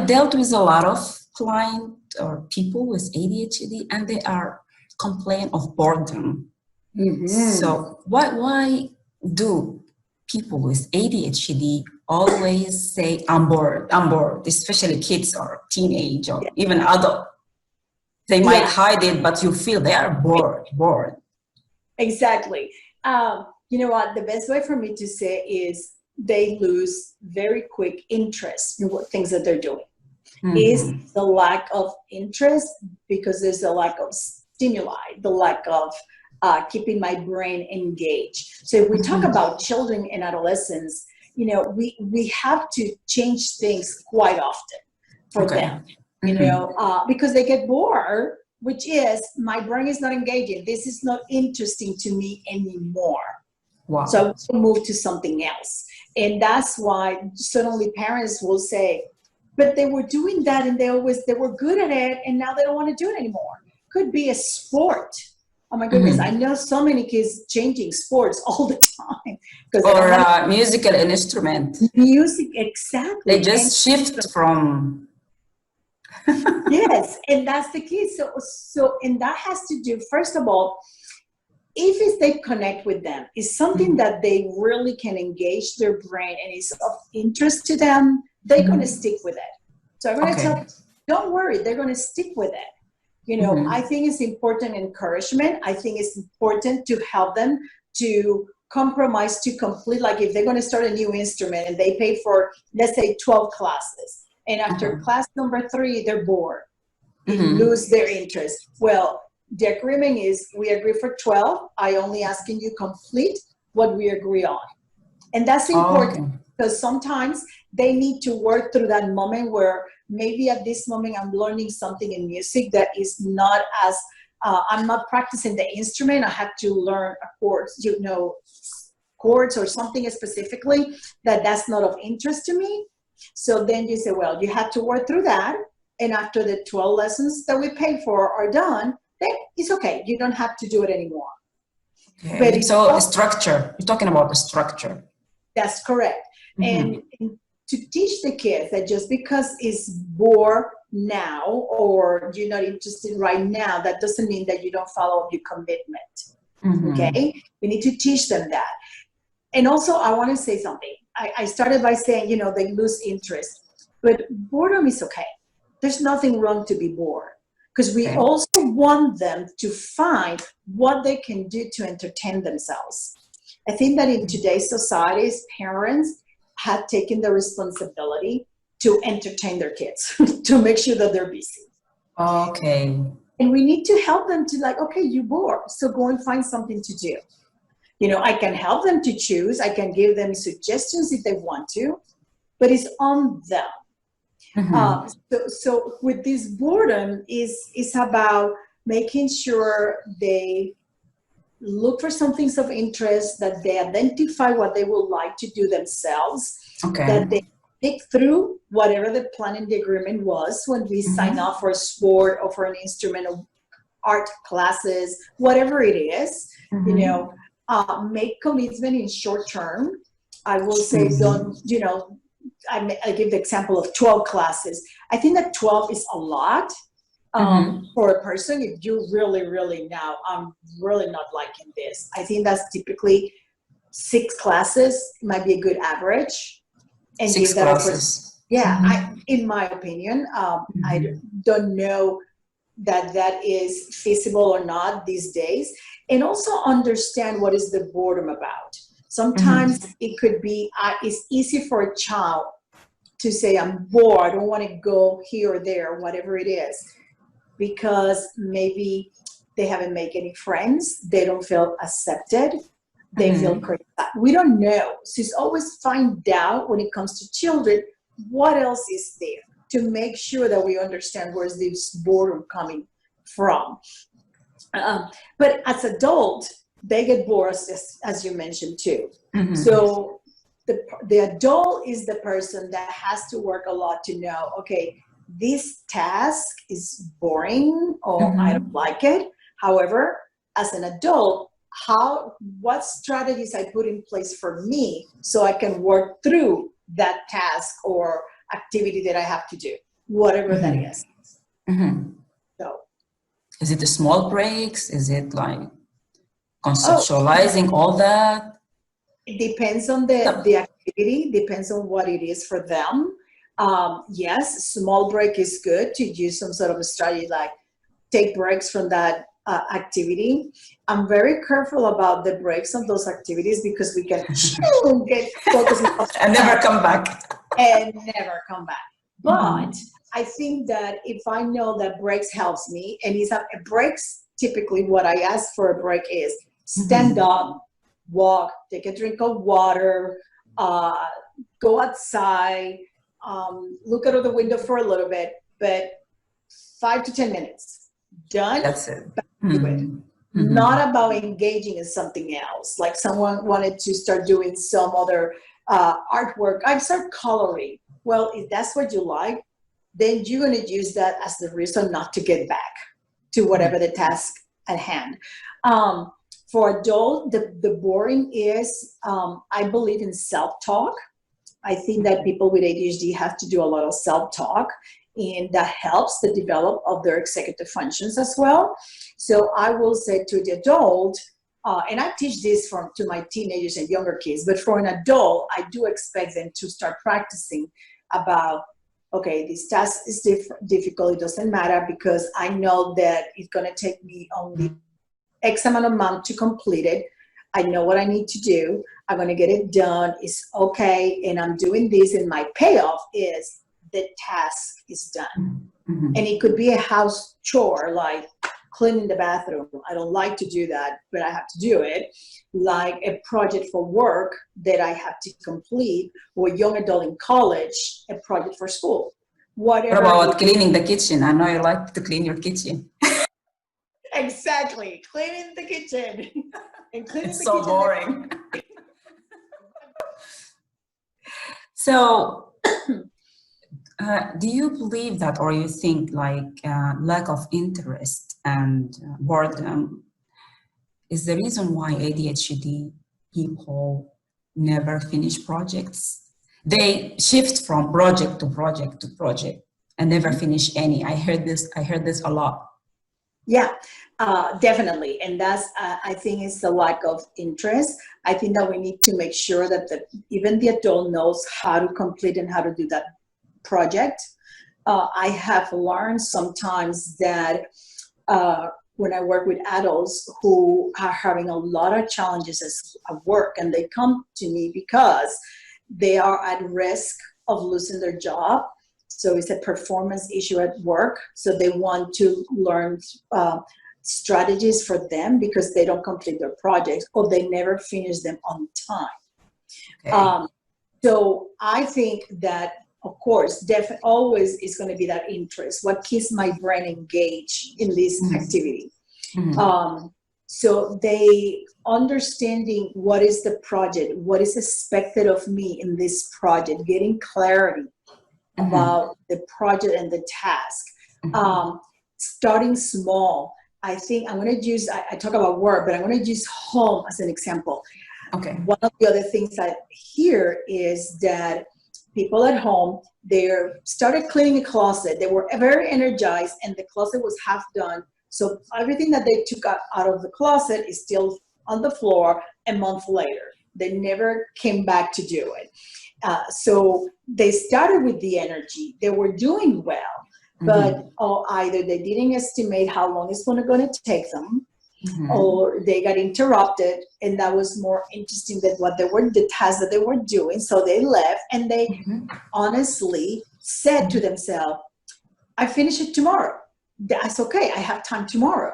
dealt with a lot of client or people with ADHD, and they are complain of boredom. So why do people with ADHD always say, I'm bored, especially kids or teenage or even adult? They might hide it, but you feel they are bored. Exactly. You know what? The best way for me to say is they lose very quick interest in what things that they're doing. Is the lack of interest because there's a lack of stimuli, the lack of keeping my brain engaged. So if we talk about children and adolescents, you know, we have to change things quite often for them, you know, because they get bored, which is my brain is not engaging. This is not interesting to me anymore. Wow. So I move to something else. And that's why suddenly parents will say, but they were doing that and they were good at it and now they don't want to do it anymore. Could be a sport. Oh my goodness, I know so many kids changing sports all the time. Or a musical instrument. Music, exactly. They just shift from... Yes, and that's the key. So, and that has to do, first of all, if they connect with them, is something that they really can engage their brain and is of interest to them, they're going to stick with it. So I'm going to tell them, don't worry, they're going to stick with it. You know, I think it's important encouragement. I think it's important to help them to compromise to complete, like if they're going to start a new instrument and they pay for, let's say, 12 classes. And after class number 3, they're bored. They lose their interest. Well, the agreement is we agree for 12. I only asking you complete what we agree on. And that's important because sometimes they need to work through that moment where maybe at this moment I'm learning something in music that is not as, I'm not practicing the instrument. I have to learn a chord, you know, chords or something specifically that's not of interest to me. So then you say, well, you have to work through that. And after the 12 lessons that we pay for are done, then it's okay. You don't have to do it anymore. Okay. But so structure, you're talking about the structure. That's correct. And to teach the kids that just because it's bored now or you're not interested right now, that doesn't mean that you don't follow up your commitment. Okay? We need to teach them that. And also, I want to say something. I started by saying, you know, they lose interest. But boredom is okay. There's nothing wrong to be bored. Because we also want them to find what they can do to entertain themselves. I think that in today's societies, parents have taken the responsibility to entertain their kids, to make sure that they're busy. Okay. And we need to help them to like, okay, you're bored, so go and find something to do. You know, I can help them to choose. I can give them suggestions if they want to, but it's on them. So with this boredom is about making sure they look for some things of interest, that they identify what they would like to do themselves, that they think through whatever the plan in the agreement was when we sign off for a sport or for an instrument or art classes, whatever it is, you know, make commitment in short term. I will say don't, you know, I give the example of 12 classes. I think that 12 is a lot for a person. If you really now, I'm really not liking this. I think that's typically 6 classes might be a good average. And 6 classes. In my opinion, I don't know that is feasible or not these days. And also understand what is the boredom about. Sometimes it could be, it's easy for a child to say, I'm bored, I don't want to go here or there, whatever it is, because maybe they haven't made any friends, they don't feel accepted, they feel criticized. We don't know. So it's always find out when it comes to children, what else is there to make sure that we understand where's this boredom coming from. But as adults, they get bored, as you mentioned too. So the adult is the person that has to work a lot to know, okay, this task is boring or I don't like it. However, as an adult, what strategies I put in place for me so I can work through that task or activity that I have to do. whatever that is. So, is it the small breaks? Is it like conceptualizing all that? It depends on the activity, depends on what it is for them. Yes, small break is good to use some sort of a strategy, like take breaks from that activity. I'm very careful about the breaks of those activities because we can get focused and never come back. But I think that if I know that breaks helps me, and breaks, typically what I ask for a break is stand up, walk, take a drink of water, go outside, look out of the window for a little bit, but 5 to 10 minutes. Done. That's it. Back to it. Not about engaging in something else. Like someone wanted to start doing some other artwork. I start coloring. Well, if that's what you like, then you're going to use that as the reason not to get back to whatever the task at hand. For adult, the boring is, I believe in self-talk. I think that people with ADHD have to do a lot of self-talk, and that helps the develop of their executive functions as well. So I will say to the adult, and I teach this to my teenagers and younger kids, but for an adult, I do expect them to start practicing about, okay, this task is difficult, it doesn't matter because I know that it's going to take me only X amount of months to complete it. I know what I need to do. I'm going to get it done. It's okay. And I'm doing this, and my payoff is the task is done. And it could be a house chore, like cleaning the bathroom. I don't like to do that, but I have to do it. Like a project for work that I have to complete, or a young adult in college, a project for school. Whatever. What about cleaning the kitchen? I know you like to clean your kitchen. Exactly. Cleaning the kitchen. And cleaning it's the so kitchen. Boring. So, do you believe that, or you think like lack of interest and boredom is the reason why ADHD people never finish projects? They shift from project to project to project and never finish any. I heard this a lot. Yeah, definitely. And that's, I think it's the lack of interest. I think that we need to make sure that even the adult knows how to complete and how to do that project. I have learned sometimes that when I work with adults who are having a lot of challenges at work, and they come to me because they are at risk of losing their job. So it's a performance issue at work. So they want to learn strategies for them because they don't complete their projects or they never finish them on time. Okay. So I think that, of course, always is going to be that interest. What keeps my brain engaged in this activity? So they understanding what is the project, what is expected of me in this project, getting clarity about the project and the task. Starting small. I think I'm going to use, I talk about work, but I'm going to use home as an example. Okay. One of the other things I hear is that people at home, they started cleaning a closet. They were very energized and the closet was half done. So everything that they took out of the closet is still on the floor a month later. They never came back to do it. So they started with the energy. They were doing well, but either they didn't estimate how long it's going to take them, or they got interrupted, and that was more interesting than the task that they were doing. So they left, and they honestly said to themselves, I finish it tomorrow. That's okay. I have time tomorrow.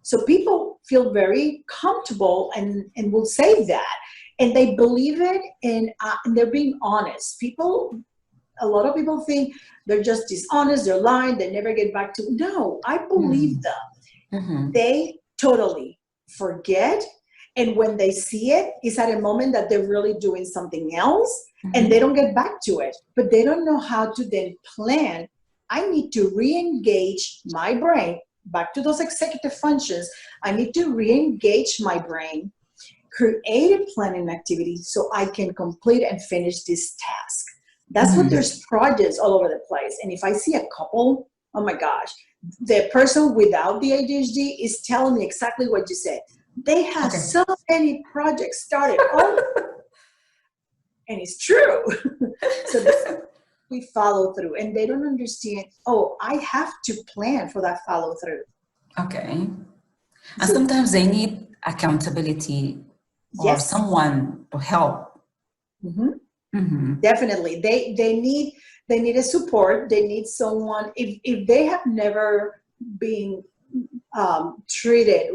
So people feel very comfortable and will say that. And they believe it, and they're being honest. A lot of people think they're just dishonest, they're lying, they never get back to. No, I believe them. They totally forget, and when they see it, it's at a moment that they're really doing something else, and they don't get back to it. But they don't know how to then plan. I need to re-engage my brain back to those executive functions. I need to re-engage my brain, create a planning activity so I can complete and finish this task. That's what there's projects all over the place. And if I see a couple, oh my gosh, the person without the ADHD is telling me exactly what you said. They have so many projects started. And it's true. So we follow through, and they don't understand, I have to plan for that follow through. Okay. And sometimes they need accountability or someone to help. Definitely. They need a support. They need someone. If they have never been treated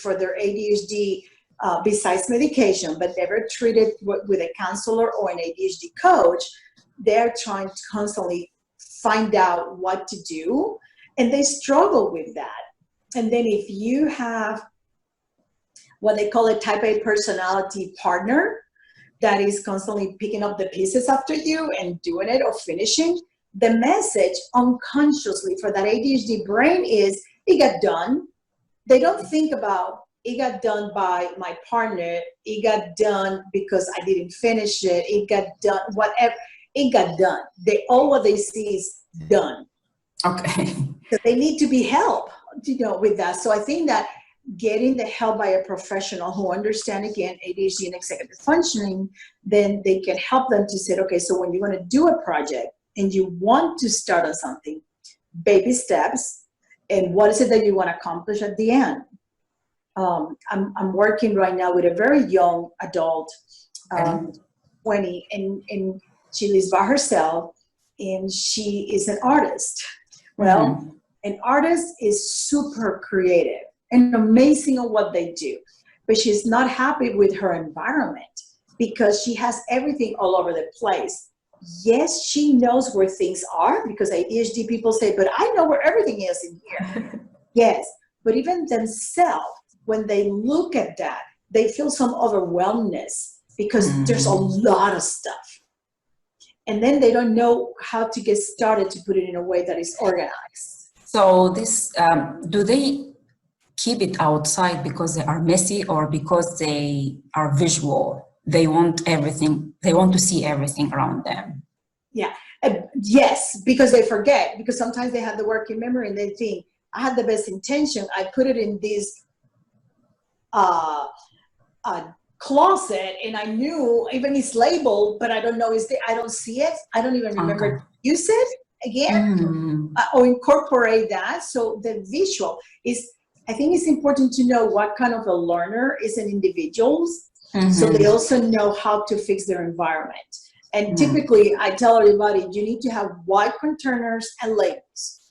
for their ADHD besides medication, but never treated with a counselor or an ADHD coach, they're trying to constantly find out what to do, and they struggle with that. And then if you have what they call a type A personality partner that is constantly picking up the pieces after you and doing it or finishing, the message unconsciously for that ADHD brain is, it got done. They don't think about, it got done by my partner, it got done because I didn't finish it, it got done, whatever, it got done. All what they see is done. Okay. So they need to be helped, with that. So I think that getting the help by a professional who understand, again, ADHD and executive functioning, then they can help them to say, okay, so when you're going to do a project and you want to start on something, baby steps, and what is it that you want to accomplish at the end? I'm working right now with a very young adult, 20, and she lives by herself, and she is an artist. Well, an artist is super creative and amazing at what they do, but she's not happy with her environment because she has everything all over the place. Yes, she knows where things are, because ADHD people say, but I know where everything is in here. Yes, but even themselves, when they look at that, they feel some overwhelmness because there's a lot of stuff. And then they don't know how to get started to put it in a way that is organized. So this, do they keep it outside because they are messy or because they are visual? They want everything, they want to see everything around them. Yeah, yes, because they forget, because sometimes they have the working memory and they think, I had the best intention, I put it in this closet and I knew, even it's labeled, but I don't know, I don't see it, I don't even remember to use it again, or incorporate that. So the visual is, I think it's important to know what kind of a learner is an individual, so they also know how to fix their environment. And typically I tell everybody, you need to have white containers and labels,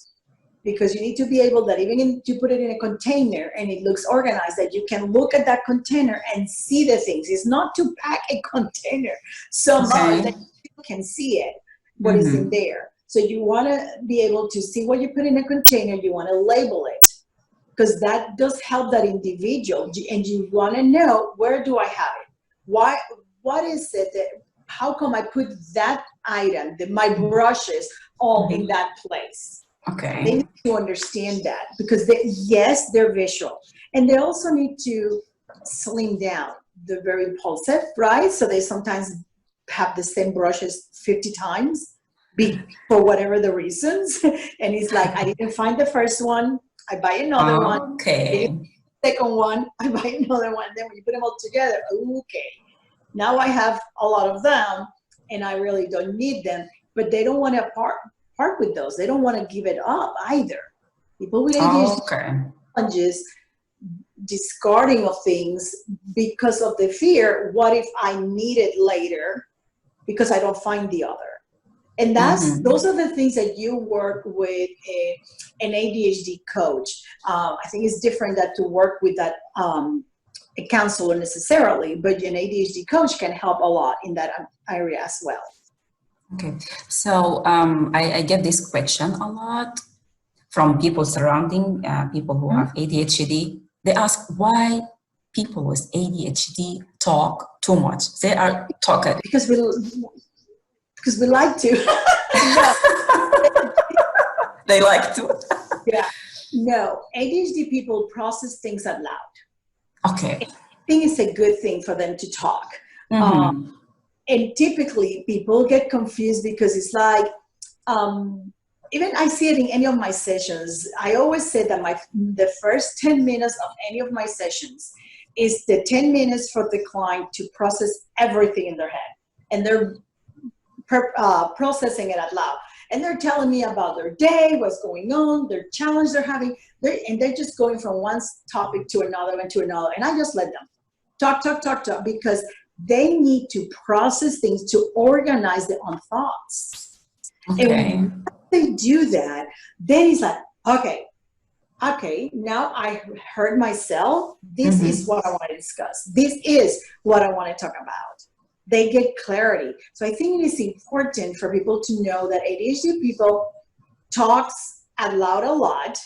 because you need to be able that even if you put it in a container and it looks organized, that you can look at that container and see the things. It's not to pack a container so much that you can see it, what is in there. So you want to be able to see what you put in a container, you want to label it, because that does help that individual, and you want to know, where do I have it? Why? What is it that, how come I put that item, my brushes, all in that place? Okay. They need to understand that, because they're visual, and they also need to slim down. They're very impulsive, right? So they sometimes have the same brushes 50 times for whatever the reasons. And it's like, I didn't find the first one, I buy another one. Okay. Second one, I buy another one. Then when you put them all together, okay, now I have a lot of them and I really don't need them. But they don't want to part with those. They don't want to give it up either. People with ADHD challenges discarding of things because of the fear. What if I need it later because I don't find the other? And those are the things that you work with an ADHD coach. I think it's different that to work with that a counselor necessarily, but an ADHD coach can help a lot in that area as well. Okay, so I get this question a lot from people surrounding people who have ADHD. They ask why people with ADHD talk too much. They are talkative. Because we like to. They like to. Yeah. No, ADHD people process things out loud. Okay. I think it's a good thing for them to talk. and typically people get confused because it's like, even I see it in any of my sessions. I always say that the first 10 minutes of any of my sessions is the 10 minutes for the client to process everything in their head. And they're processing it out loud. And they're telling me about their day, what's going on, their challenge they're having. And they're just going from one topic to another and to another. And I just let them talk, because they need to process things, to organize their own thoughts. Okay. And when they do that, then it's like, okay, now I heard myself. This is what I want to discuss. This is what I want to talk about. They get clarity. So I think it is important for people to know that ADHD people talks out loud a lot.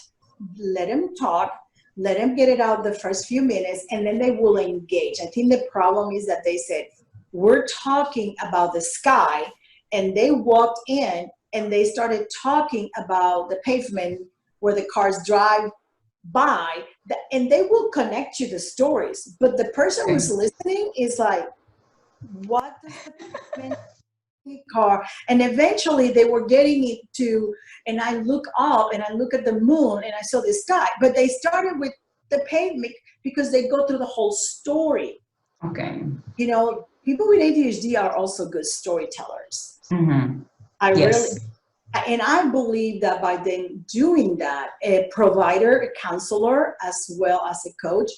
Let them talk. Let them get it out the first few minutes, and then they will engage. I think the problem is that they said, we're talking about the sky, and they walked in and they started talking about the pavement where the cars drive by, and they will connect you to stories. But the person who's listening is like, what does the car? And eventually they were getting it to, and I look up and I look at the moon and I saw the sky. But they started with the pavement because they go through the whole story. Okay. You know, people with ADHD are also good storytellers. And I believe that by them doing that, a provider, a counselor, as well as a coach,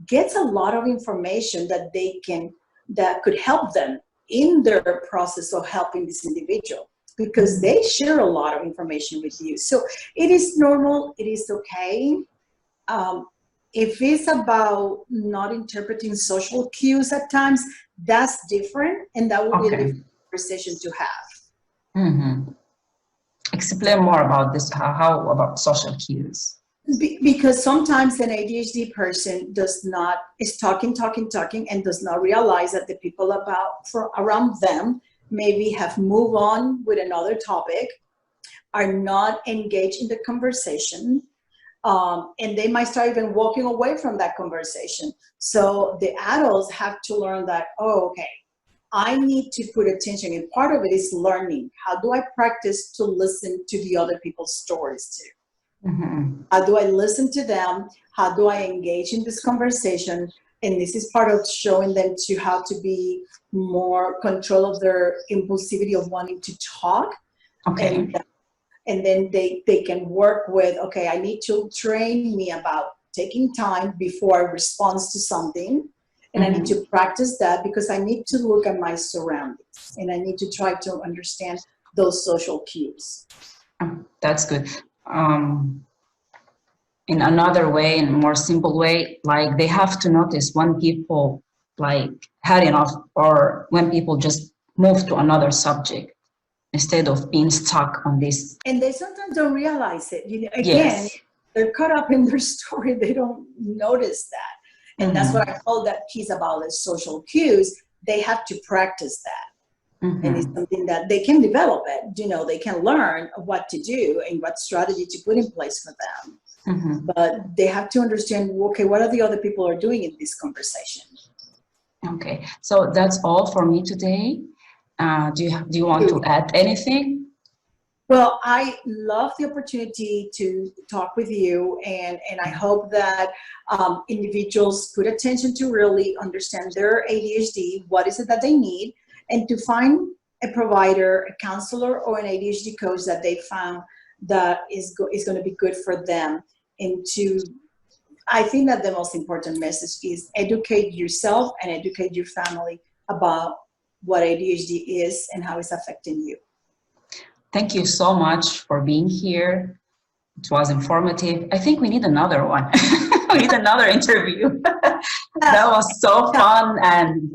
gets a lot of information that could help them in their process of helping this individual, because they share a lot of information with you. So it is normal. It is okay. If it's about not interpreting social cues at times, that's different, and that would be a different conversation to have. Explain more about this. How about social cues? Because sometimes an ADHD person is talking and does not realize that the people around them maybe have moved on with another topic, are not engaged in the conversation, and they might start even walking away from that conversation. So the adults have to learn that, I need to put attention, and part of it is learning. How do I practice to listen to the other people's stories too? How do I listen to them? How do I engage in this conversation? And this is part of showing them to how to be more control of their impulsivity of wanting to talk. And then they can work with, I need to train me about taking time before I respond to something. And I need to practice that because I need to look at my surroundings and I need to try to understand those social cues. That's good. In another way, in a more simple way, like they have to notice when people like had enough, or when people just move to another subject instead of being stuck on this. And they sometimes don't realize it. Again, they're caught up in their story. They don't notice that. And that's what I call that piece about the social cues. They have to practice that. And it's something that they can develop it. They can learn what to do and what strategy to put in place for them. But they have to understand, what are the other people are doing in this conversation? Okay, so that's all for me today. Do you want to add anything? Well, I love the opportunity to talk with you, and I hope that individuals put attention to really understand their ADHD, what is it that they need, and to find a provider, a counselor, or an ADHD coach that they found that is going to be good for them. And I think that the most important message is educate yourself and educate your family about what ADHD is and how it's affecting you. Thank you so much for being here. It was informative. I think we need another one. We need another interview. That was so fun, and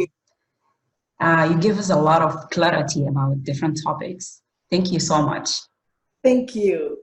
you give us a lot of clarity about different topics. Thank you so much. Thank you.